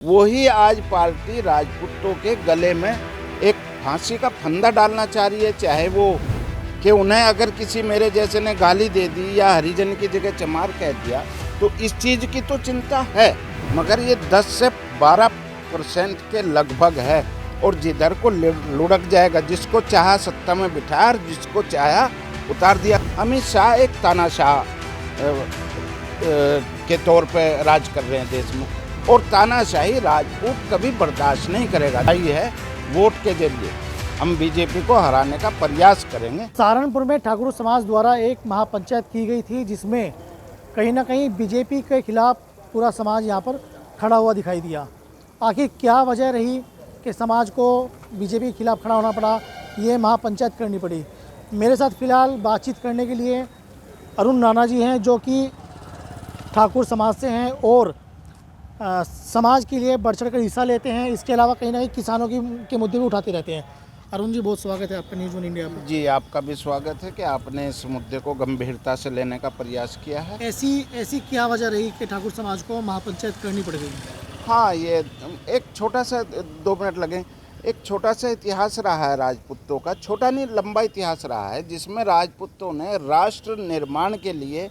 वही आज पार्टी राजपूतों के गले में एक फांसी का फंदा डालना चाह रही है, चाहे वो कि उन्हें अगर किसी मेरे जैसे ने गाली दे दी या हरिजन की जगह चमार कह दिया तो इस चीज़ की तो चिंता है, मगर ये 10 से 12% के लगभग है और जिधर को लुढ़क जाएगा, जिसको चाहा सत्ता में बिठाया और जिसको चाहा उतार दिया। अमित शाह एक तानाशाह के तौर पे राज कर रहे हैं देश में और तानाशाही राजपूत कभी बर्दाश्त नहीं करेगा। ये है वोट के जरिए हम बीजेपी को हराने का प्रयास करेंगे। सहारनपुर में ठाकुर समाज द्वारा एक महापंचायत की गई थी, जिसमें कहीं ना कहीं बीजेपी के खिलाफ पूरा समाज यहाँ पर खड़ा हुआ दिखाई दिया। आखिर क्या वजह रही कि समाज को बीजेपी के खिलाफ खड़ा होना पड़ा, ये महापंचायत करनी पड़ी। मेरे साथ फिलहाल बातचीत करने के लिए अरुण राणा जी हैं, जो कि ठाकुर समाज से हैं और समाज के लिए बढ़ चढ़ कर हिस्सा लेते हैं। इसके अलावा कहीं ना कहीं किसानों के मुद्दे भी उठाते रहते हैं। अरुण जी, बहुत स्वागत है आपका न्यूज़ वन इंडिया में। जी, आपका भी स्वागत है कि आपने इस मुद्दे को गंभीरता से लेने का प्रयास किया है। ऐसी क्या वजह रही कि ठाकुर समाज को महापंचायत करनी पड़ गई? हाँ, ये एक छोटा सा 2 मिनट लगे, एक छोटा सा इतिहास रहा है राजपूतों का, छोटा नहीं लंबा इतिहास रहा है, जिसमें राजपूतों ने राष्ट्र निर्माण के लिए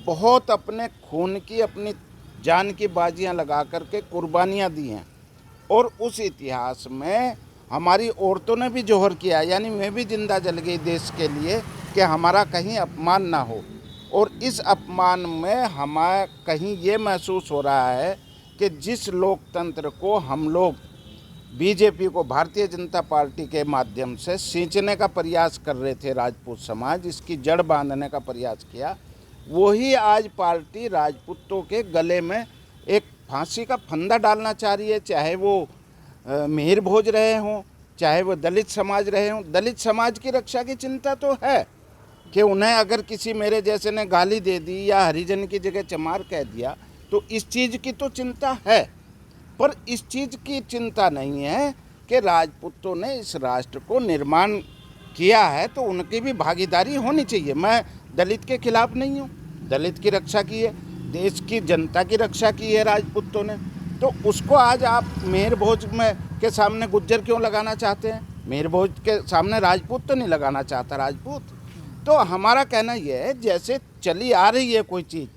बहुत अपने खून की, अपनी जान की बाजियां लगा करके कुर्बानियां दी हैं। और उस इतिहास में हमारी औरतों ने भी जोहर किया, यानी मैं भी जिंदा जल गई देश के लिए कि हमारा कहीं अपमान ना हो। और इस अपमान में हमें कहीं ये महसूस हो रहा है कि जिस लोकतंत्र को हम लोग बीजेपी को, भारतीय जनता पार्टी के माध्यम से सींचने का प्रयास कर रहे थे, राजपूत समाज इसकी जड़ बांधने का प्रयास किया, वही आज पार्टी राजपूतों के गले में एक फांसी का फंदा डालना चाह रही है। चाहे वो मिहिर भोज रहे हों, चाहे वो दलित समाज रहे हों। दलित समाज की रक्षा की चिंता तो है कि उन्हें अगर किसी मेरे जैसे ने गाली दे दी या हरिजन की जगह चमार कह दिया तो इस चीज़ की तो चिंता है, पर इस चीज़ की चिंता नहीं है कि राजपूतों ने इस राष्ट्र को निर्माण किया है तो उनकी भी भागीदारी होनी चाहिए। मैं दलित के खिलाफ नहीं हूँ, दलित की रक्षा की है, देश की जनता की रक्षा की है राजपूतों ने, तो उसको आज आप मिहिर भोज में के सामने गुज्जर क्यों लगाना चाहते हैं? मिहिर भोज के सामने राजपूत तो नहीं लगाना चाहता राजपूत। तो हमारा कहना यह है, जैसे चली आ रही है कोई चीज़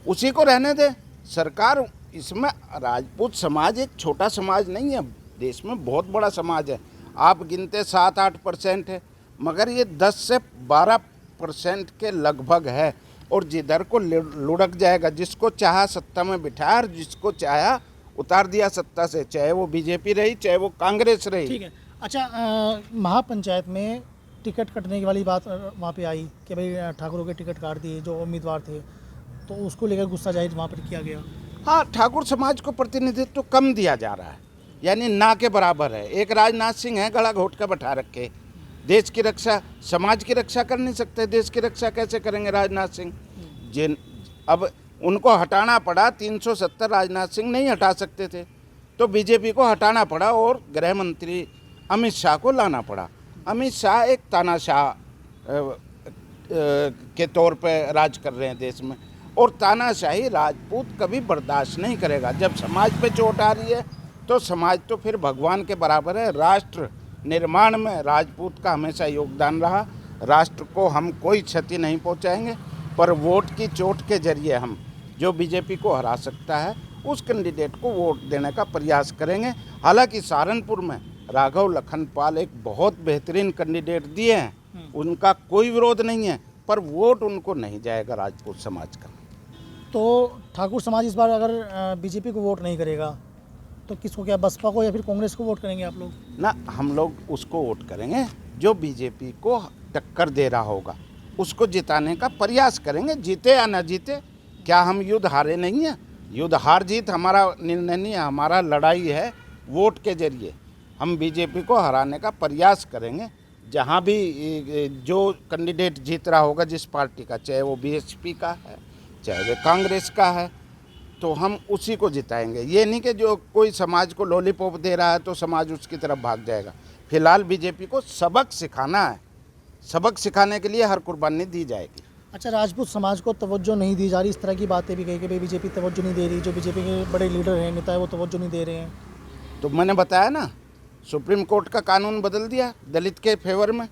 उसी को रहने दे सरकार। इसमें राजपूत समाज एक छोटा समाज नहीं है, देश में बहुत बड़ा समाज है। आप गिनते 7-8% है, मगर ये 10 से 12% के लगभग है और जिधर को लुढ़क जाएगा, जिसको चाहा सत्ता में बिठाया और जिसको चाहा उतार दिया सत्ता से, चाहे वो बीजेपी रही चाहे वो कांग्रेस रही। ठीक है। अच्छा, महापंचायत में टिकट कटने वाली बात वहाँ पे आई कि भाई ठाकुरों के टिकट काट दिए जो उम्मीदवार थे, तो उसको लेकर गुस्सा जाहिर वहाँ पर किया गया। हाँ, ठाकुर समाज को प्रतिनिधित्व तो कम दिया जा रहा है, यानी ना के बराबर है। एक राजनाथ सिंह है, गला घोट कर बैठा रखे, देश की रक्षा, समाज की रक्षा कर नहीं सकते। देश की रक्षा कैसे करेंगे राजनाथ सिंह? जिन अब उनको हटाना पड़ा, 370 राजनाथ सिंह नहीं हटा सकते थे तो बीजेपी को हटाना पड़ा और गृह मंत्री अमित शाह को लाना पड़ा। अमित शाह एक तानाशाह के तौर पे राज कर रहे हैं देश में और तानाशाही राजपूत कभी बर्दाश्त नहीं करेगा। जब समाज पे चोट आ रही है तो समाज तो फिर भगवान के बराबर है। राष्ट्र निर्माण में राजपूत का हमेशा योगदान रहा। राष्ट्र को हम कोई क्षति नहीं पहुंचाएंगे, पर वोट की चोट के जरिए हम जो बीजेपी को हरा सकता है उस कैंडिडेट को वोट देने का प्रयास करेंगे। हालांकि सहारनपुर में राघव लखनपाल एक बहुत बेहतरीन कैंडिडेट दिए हैं, उनका कोई विरोध नहीं है, पर वोट उनको नहीं जाएगा राजपूत समाज का। तो ठाकुर समाज इस बार अगर बीजेपी को वोट नहीं करेगा तो किसको, क्या बसपा को या फिर कांग्रेस को वोट करेंगे आप लोग? ना, हम लोग उसको वोट करेंगे जो बीजेपी को टक्कर दे रहा होगा, उसको जिताने का प्रयास करेंगे। जीते या न जीते, क्या हम युद्ध हारे नहीं हैं? युद्ध हार जीत हमारा निर्णय नहीं है, हमारा लड़ाई है वोट के जरिए। हम बीजेपी को हराने का प्रयास करेंगे। जहाँ भी जो कैंडिडेट जीत रहा होगा जिस पार्टी का, चाहे वो बीएसपी का है चाहे वो कांग्रेस का है, तो हम उसी को जिताएंगे। ये नहीं कि जो कोई समाज को लॉलीपॉप दे रहा है तो समाज उसकी तरफ भाग जाएगा। फिलहाल बीजेपी को सबक सिखाना है, सबक सिखाने के लिए हर कुर्बानी दी जाएगी। अच्छा, राजपूत समाज को तवज्जो नहीं दी जा रही, इस तरह की बातें भी कही कि भाई बीजेपी तवज्जो नहीं दे रही, जो बीजेपी के बड़े लीडर हैं, नेता है, वो तवज्जो नहीं दे रहे हैं। तो मैंने बताया ना, सुप्रीम कोर्ट का कानून बदल दिया दलित के फेवर में।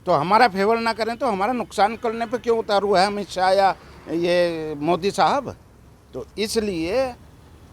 तो हमारा फेवर ना करें तो हमारा नुकसान करने पे क्यों उतारू है अमित शाह या ये मोदी साहब। तो इसलिए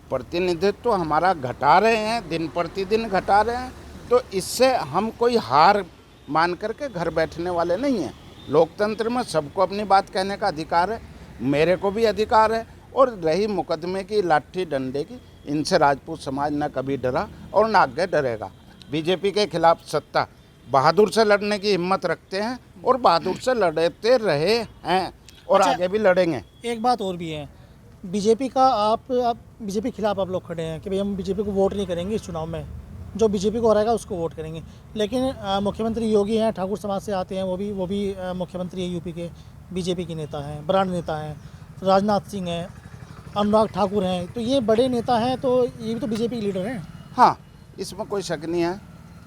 प्रतिनिधित्व तो हमारा घटा रहे हैं, दिन प्रतिदिन घटा रहे हैं। तो इससे हम कोई हार मान करके घर बैठने वाले नहीं हैं। लोकतंत्र में सबको अपनी बात कहने का अधिकार है, मेरे को भी अधिकार है। और रही मुकदमे की, लाठी डंडे की, इनसे राजपूत समाज न कभी डरा और न आगे डरेगा। बीजेपी के खिलाफ सत्ता बहादुर से लड़ने की हिम्मत रखते हैं और बहादुर से लड़ते रहे हैं और अच्छा, आगे भी लड़ेंगे। एक बात और भी है, बीजेपी का आप बीजेपी के खिलाफ आप लोग खड़े हैं कि भाई हम बीजेपी को वोट नहीं करेंगे इस चुनाव में, जो बीजेपी को हराएगा उसको वोट करेंगे। लेकिन मुख्यमंत्री योगी हैं, ठाकुर समाज से आते हैं, वो भी मुख्यमंत्री है यूपी के, बीजेपी के नेता हैं, ब्रांड नेता हैं। राजनाथ सिंह हैं, अनुराग ठाकुर हैं, तो ये बड़े नेता हैं, तो ये भी तो बीजेपी के लीडर हैं। हाँ, इसमें कोई शक नहीं है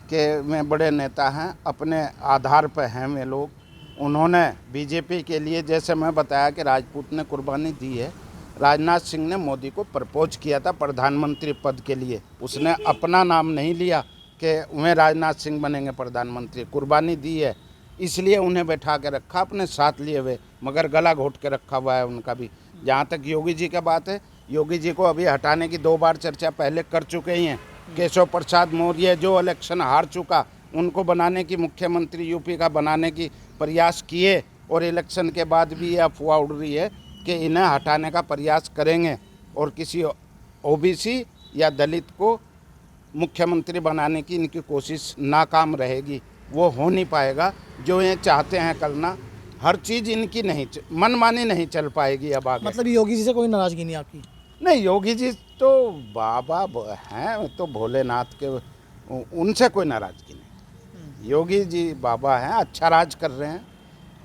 कि वे बड़े नेता हैं, अपने आधार पर हैं वे लोग। उन्होंने बीजेपी के लिए, जैसे मैं बताया कि राजपूत ने कुर्बानी दी है। राजनाथ सिंह ने मोदी को प्रपोज किया था प्रधानमंत्री पद के लिए, उसने अपना नाम नहीं लिया कि वे राजनाथ सिंह बनेंगे प्रधानमंत्री। कुर्बानी दी है, इसलिए उन्हें बैठा के रखा अपने साथ लिए हुए, मगर गला घोट के रखा हुआ है उनका भी। जहाँ तक योगी जी का बात है, योगी जी को अभी हटाने की 2 बार चर्चा पहले कर चुके ही हैं। केशव प्रसाद मौर्य जो इलेक्शन हार चुका, उनको बनाने की, मुख्यमंत्री यूपी का बनाने की प्रयास किए, और इलेक्शन के बाद भी ये अफवाह उड़ रही है कि इन्हें हटाने का प्रयास करेंगे और किसी ओबीसी या दलित को मुख्यमंत्री बनाने की इनकी कोशिश नाकाम रहेगी। वो हो नहीं पाएगा जो ये चाहते हैं करना। हर चीज़ इनकी नहीं, मनमानी नहीं चल पाएगी अब आगे। मतलब योगी जी से कोई नाराज़गी नहीं आपकी? नहीं, योगी जी तो बाबा हैं, तो भोलेनाथ के, उनसे कोई नाराज़गी नहीं। योगी जी बाबा हैं, अच्छा राज कर रहे हैं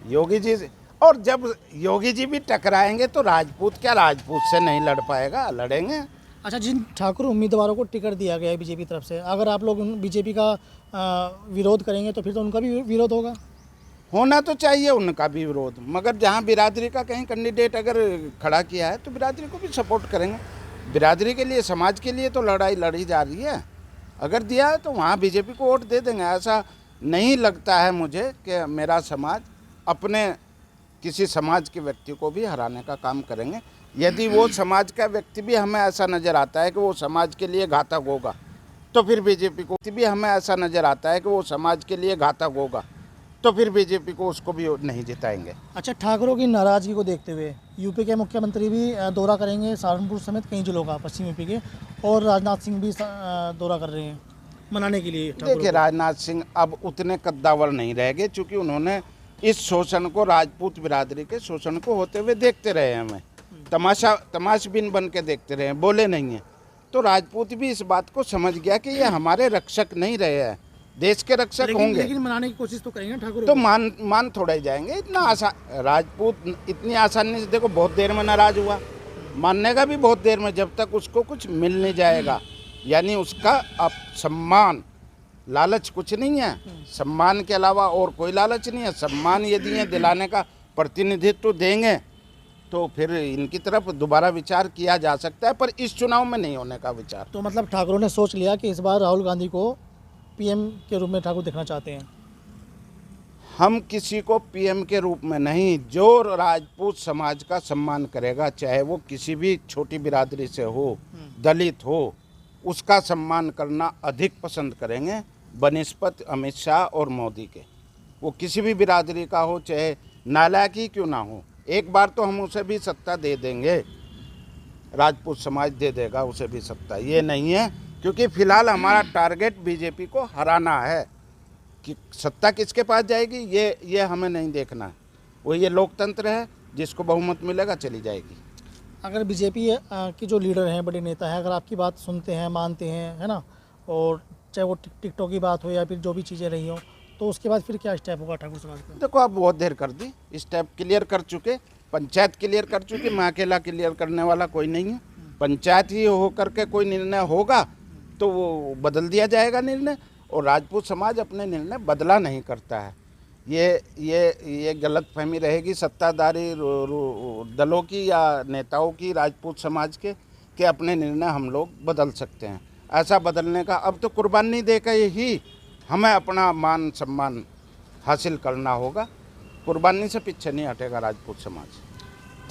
योगी जी। और जब योगी जी भी टकराएंगे तो राजपूत क्या राजपूत से नहीं लड़ पाएगा, लड़ेंगे। अच्छा, जिन ठाकुर उम्मीदवारों को टिकट दिया गया है बीजेपी की तरफ से, अगर आप लोग बीजेपी का विरोध करेंगे तो फिर तो उनका भी विरोध होगा? होना तो चाहिए उनका भी विरोध, मगर जहाँ बिरादरी का कहीं कैंडिडेट अगर खड़ा किया है तो बिरादरी को भी सपोर्ट करेंगे। बिरादरी के लिए, समाज के लिए तो लड़ाई लड़ी जा रही है। अगर दिया है तो वहाँ बीजेपी को वोट दे देंगे। ऐसा नहीं लगता है मुझे कि मेरा समाज अपने किसी समाज के व्यक्ति को भी हराने का काम करेंगे। यदि वो समाज का व्यक्ति भी हमें ऐसा नज़र आता है कि वो समाज के लिए घातक होगा, तो फिर बीजेपी को भी हमें ऐसा नज़र आता है कि वो समाज के लिए घातक होगा, तो फिर बीजेपी को उसको भी नहीं जिताएंगे। अच्छा, ठाकुरों की नाराज़गी को देखते हुए यूपी के मुख्यमंत्री भी दौरा करेंगे, सहारनपुर समेत कई जिलों का, पश्चिम यूपी के, और राजनाथ सिंह भी दौरा कर रहे हैं मनाने के लिए। देखिए, राजनाथ सिंह अब उतने कद्दावर नहीं रह गए, चूँकि उन्होंने इस शोषण को, राजपूत बिरादरी के शोषण को होते हुए देखते रहे हैं। हमें तमाशबीन बन के देखते रहे हैं, बोले नहीं हैं। तो राजपूत भी इस बात को समझ गया कि ये हमारे रक्षक नहीं रहे हैं, देश के रक्षक होंगे। लेकिन मनाने की कोशिश तो करेंगे ठाकुर। तो मान थोड़ा ही जाएंगे। इतना आसान राजपूत इतनी आसानी से, देखो बहुत देर में नाराज हुआ, मानने का भी बहुत देर में, जब तक उसको कुछ मिल नहीं जाएगा। यानी उसका अब सम्मान, लालच कुछ नहीं है, सम्मान के अलावा और कोई लालच नहीं है। सम्मान यदि ये दिलाने का प्रतिनिधित्व देंगे तो फिर इनकी तरफ दोबारा विचार किया जा सकता है, पर इस चुनाव में नहीं होने का विचार। तो मतलब ठाकुरों ने सोच लिया कि इस बार राहुल गांधी को पीएम के रूप में ठाकुर देखना चाहते हैं। हम किसी को पीएम के रूप में नहीं, जो राजपूत समाज का सम्मान करेगा, चाहे वो किसी भी छोटी बिरादरी से हो, दलित हो, उसका सम्मान करना अधिक पसंद करेंगे बनिस्पत अमित शाह और मोदी के। वो किसी भी बिरादरी का हो, चाहे नालायक ही क्यों ना हो। एक बार तो हम उसे भी सत्ता दे देंगे, राजपूत समाज दे देगा उसे भी सत्ता। ये नहीं है, क्योंकि फिलहाल हमारा टारगेट बीजेपी को हराना है। कि सत्ता किसके पास जाएगी ये हमें नहीं देखना है। वो ये लोकतंत्र है, जिसको बहुमत मिलेगा चली जाएगी। अगर बीजेपी की जो लीडर हैं, बड़े नेता हैं, अगर आपकी बात सुनते हैं, मानते हैं, है ना, और चाहे वो टिकटॉक की बात हो या फिर जो भी चीज़ें रही हो, तो उसके बाद फिर क्या स्टेप होगा ठाकुर समाज का? देखो, आप बहुत देर कर दी, स्टेप क्लियर कर चुके, पंचायत क्लियर कर चुके। मैं अकेला क्लियर करने वाला कोई नहीं है। पंचायत ही हो करके कोई निर्णय होगा तो वो बदल दिया जाएगा निर्णय, और राजपूत समाज अपने निर्णय बदला नहीं करता है। ये गलतफहमी रहेगी सत्ताधारी दलों की या नेताओं की राजपूत समाज के कि अपने निर्णय हम लोग बदल सकते हैं। ऐसा बदलने का अब तो कुर्बानी देकर ही हमें अपना मान सम्मान हासिल करना होगा। कुर्बानी से पीछे नहीं हटेगा राजपूत समाज।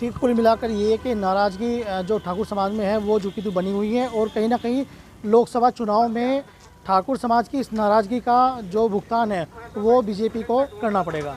ठीक, कुल मिलाकर ये है कि नाराज़गी जो ठाकुर समाज में है वो झुकी तो बनी हुई है और कहीं ना कहीं लोकसभा चुनाव में ठाकुर समाज की इस नाराज़गी का जो भुगतान है वो बीजेपी को करना पड़ेगा।